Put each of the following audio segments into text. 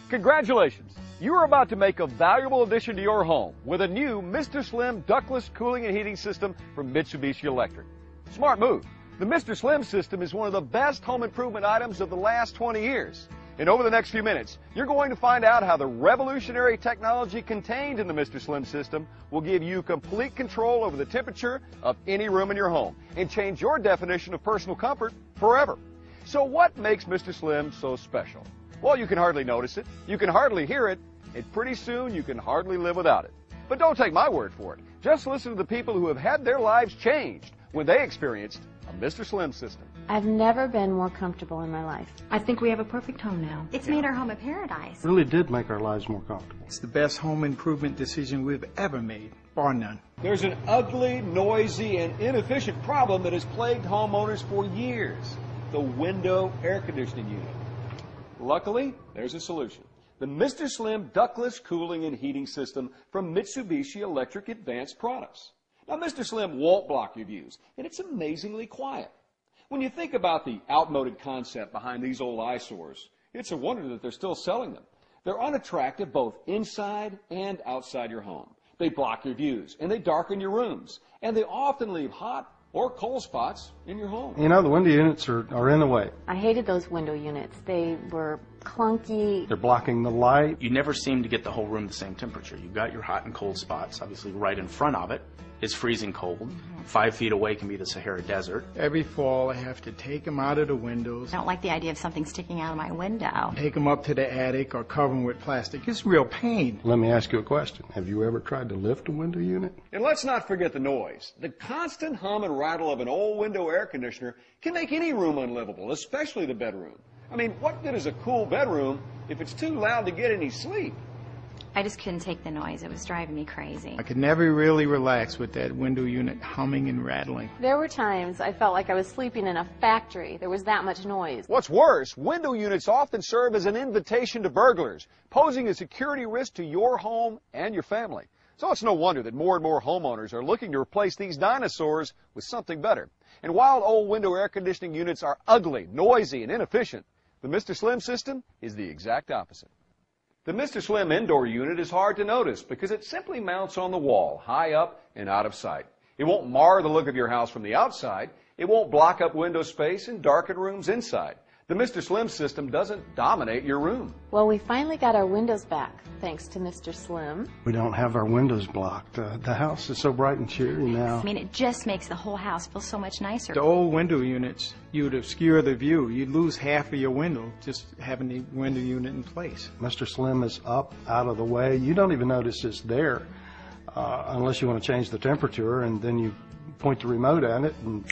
Congratulations! You are about to make a valuable addition to your home with a new Mr. Slim ductless cooling and heating system from Mitsubishi Electric. Smart move. The Mr. Slim system is one of the best home improvement items of the last 20 years. And over the next few minutes, you're going to find out how the revolutionary technology contained in the Mr. Slim system will give you complete control over the temperature of any room in your home and change your definition of personal comfort forever. So what makes Mr. Slim so special? Well, you can hardly notice it, you can hardly hear it, and pretty soon you can hardly live without it. But don't take my word for it. Just listen to the people who have had their lives changed when they experienced a Mr. Slim system. I've never been more comfortable in my life. I think we have a perfect home now. It's made our home a paradise. Really did make our lives more comfortable. It's the best home improvement decision we've ever made, bar none. There's an ugly, noisy, and inefficient problem that has plagued homeowners for years: the window air conditioning unit. Luckily, there's a solution. The Mr. Slim ductless cooling and heating system from Mitsubishi Electric Advanced Products. Now, Mr. Slim won't block your views, and it's amazingly quiet. When you think about the outmoded concept behind these old eyesores, it's a wonder that they're still selling them. They're unattractive both inside and outside your home. They block your views, and they darken your rooms, and they often leave hot or cold spots in your home. You know, the window units are in the way. I hated those window units. They were clunky. They're blocking the light. You never seem to get the whole room the same temperature. You've got your hot and cold spots. Obviously, right in front of it is freezing cold. 5 feet away can be the Sahara Desert. Every fall I have to take them out of the windows, I don't like the idea of something sticking out of my window. take them up to the attic or cover them with plastic. It's real pain. Let me ask you a question. Have you ever tried to lift a window unit? And let's not forget the noise. The constant hum and rattle of an old window air conditioner can make any room unlivable, especially the bedroom. I mean, what good is a cool bedroom if it's too loud to get any sleep? I just couldn't take the noise. It was driving me crazy. I could never really relax with that window unit humming and rattling. There were times I felt like I was sleeping in a factory. There was that much noise. What's worse, window units often serve as an invitation to burglars, posing a security risk to your home and your family. So it's no wonder that more and more homeowners are looking to replace these dinosaurs with something better. And while old window air conditioning units are ugly, noisy, and inefficient, the Mr. Slim system is the exact opposite. The Mr. Slim indoor unit is hard to notice because it simply mounts on the wall, high up and out of sight. It won't mar the look of your house from the outside. It won't block up window space and darken rooms inside. The Mr. Slim system doesn't dominate your room. Well, we finally got our windows back, thanks to Mr. Slim. We don't have our windows blocked. The house is so bright and cheery now. I mean, it just makes the whole house feel so much nicer. The old window units, you'd obscure the view. You'd lose half of your window just having the window unit in place. Mr. Slim is up, out of the way. You don't even notice it's there unless you want to change the temperature, and then you point the remote at it, and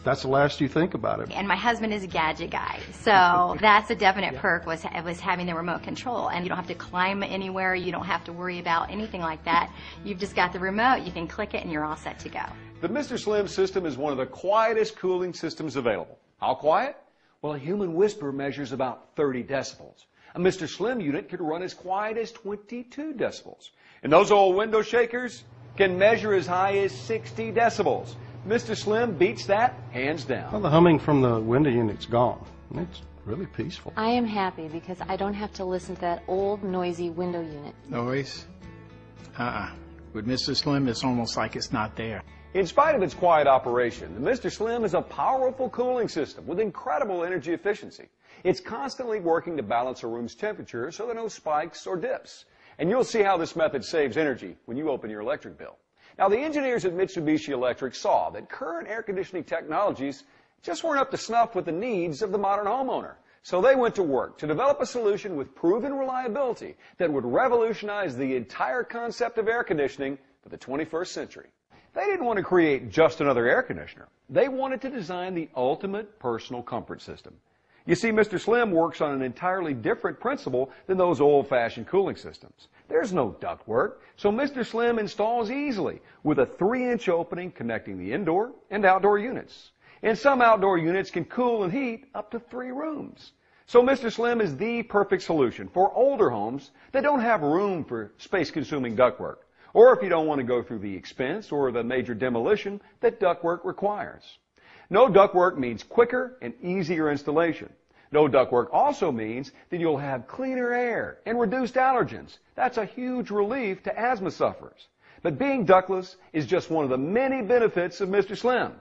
that's the last you think about it. And my husband is a gadget guy, so that's a definite perk was having the remote control. And you don't have to climb anywhere. You don't have to worry about anything like that. You've just got the remote. You can click it, and you're all set to go. The Mr. Slim system is one of the quietest cooling systems available. How quiet? Well, a human whisper measures about 30 decibels. A Mr. Slim unit can run as quiet as 22 decibels. And those old window shakers can measure as high as 60 decibels. Mr. Slim beats that hands down. Well, the humming from the window unit's gone. It's really peaceful. I am happy because I don't have to listen to that old, noisy window unit. Noise? With Mr. Slim, it's almost like it's not there. In spite of its quiet operation, the Mr. Slim is a powerful cooling system with incredible energy efficiency. It's constantly working to balance a room's temperature so there are no spikes or dips. And you'll see how this method saves energy when you open your electric bill. Now, the engineers at Mitsubishi Electric saw that current air conditioning technologies just weren't up to snuff with the needs of the modern homeowner. So they went to work to develop a solution with proven reliability that would revolutionize the entire concept of air conditioning for the 21st century. They didn't want to create just another air conditioner. They wanted to design the ultimate personal comfort system. You see, Mr. Slim works on an entirely different principle than those old-fashioned cooling systems. There's no ductwork, so Mr. Slim installs easily with a 3-inch opening connecting the indoor and outdoor units. And some outdoor units can cool and heat up to 3 rooms. So Mr. Slim is the perfect solution for older homes that don't have room for space-consuming ductwork, or if you don't want to go through the expense or the major demolition that ductwork requires. No ductwork means quicker and easier installation. No ductwork also means that you'll have cleaner air and reduced allergens. That's a huge relief to asthma sufferers. But being ductless is just one of the many benefits of Mr. Slim.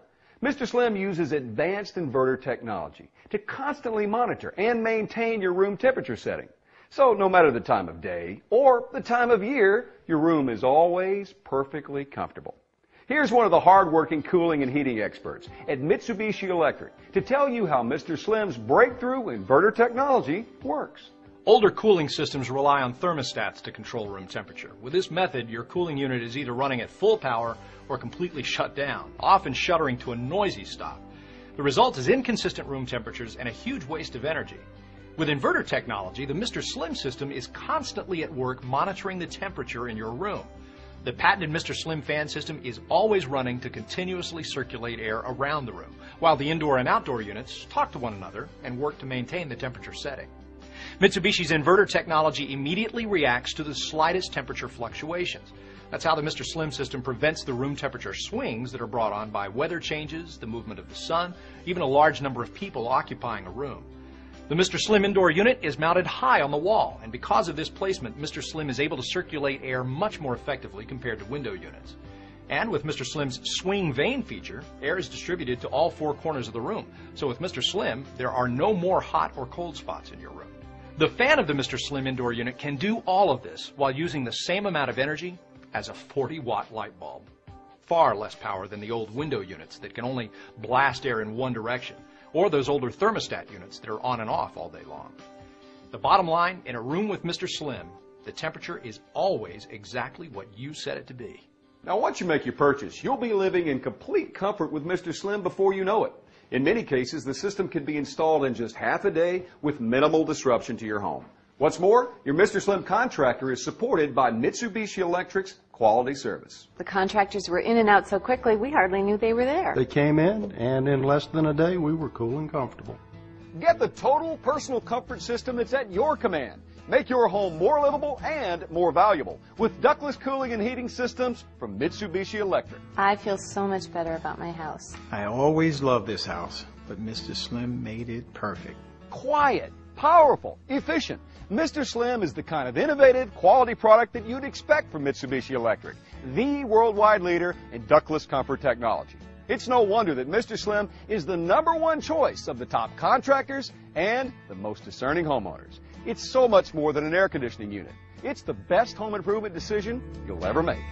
Mr. Slim uses advanced inverter technology to constantly monitor and maintain your room temperature setting. So no matter the time of day or the time of year, your room is always perfectly comfortable. Here's one of the hard-working cooling and heating experts at Mitsubishi Electric to tell you how Mr. Slim's breakthrough inverter technology works. Older cooling systems rely on thermostats to control room temperature. With this method, your cooling unit is either running at full power or completely shut down, often shuttering to a noisy stop. The result is inconsistent room temperatures and a huge waste of energy. With inverter technology, the Mr. Slim system is constantly at work monitoring the temperature in your room. The patented Mr. Slim fan system is always running to continuously circulate air around the room, while the indoor and outdoor units talk to one another and work to maintain the temperature setting. Mitsubishi's inverter technology immediately reacts to the slightest temperature fluctuations. That's how the Mr. Slim system prevents the room temperature swings that are brought on by weather changes, the movement of the sun, even a large number of people occupying a room. The Mr. Slim indoor unit is mounted high on the wall, and because of this placement, Mr. Slim is able to circulate air much more effectively compared to window units. And with Mr. Slim's swing vane feature, air is distributed to all four corners of the room. So with Mr. Slim, there are no more hot or cold spots in your room. The fan of the Mr. Slim indoor unit can do all of this while using the same amount of energy as a 40-watt light bulb. Far less power than the old window units that can only blast air in one direction, or those older thermostat units that are on and off all day long. The bottom line, in a room with Mr. Slim, the temperature is always exactly what you set it to be. Now, once you make your purchase, you'll be living in complete comfort with Mr. Slim before you know it. In many cases, the system can be installed in just half a day with minimal disruption to your home. What's more, your Mr. Slim contractor is supported by Mitsubishi Electric's quality service. The contractors were in and out so quickly, we hardly knew they were there. They came in, and in less than a day, we were cool and comfortable. Get the total personal comfort system that's at your command. Make your home more livable and more valuable with ductless cooling and heating systems from Mitsubishi Electric. I feel so much better about my house. I always loved this house, but Mr. Slim made it perfect. Quiet, powerful, efficient. Mr. Slim is the kind of innovative, quality product that you'd expect from Mitsubishi Electric, the worldwide leader in ductless comfort technology. It's no wonder that Mr. Slim is the #1 choice of the top contractors and the most discerning homeowners. It's so much more than an air conditioning unit. It's the best home improvement decision you'll ever make.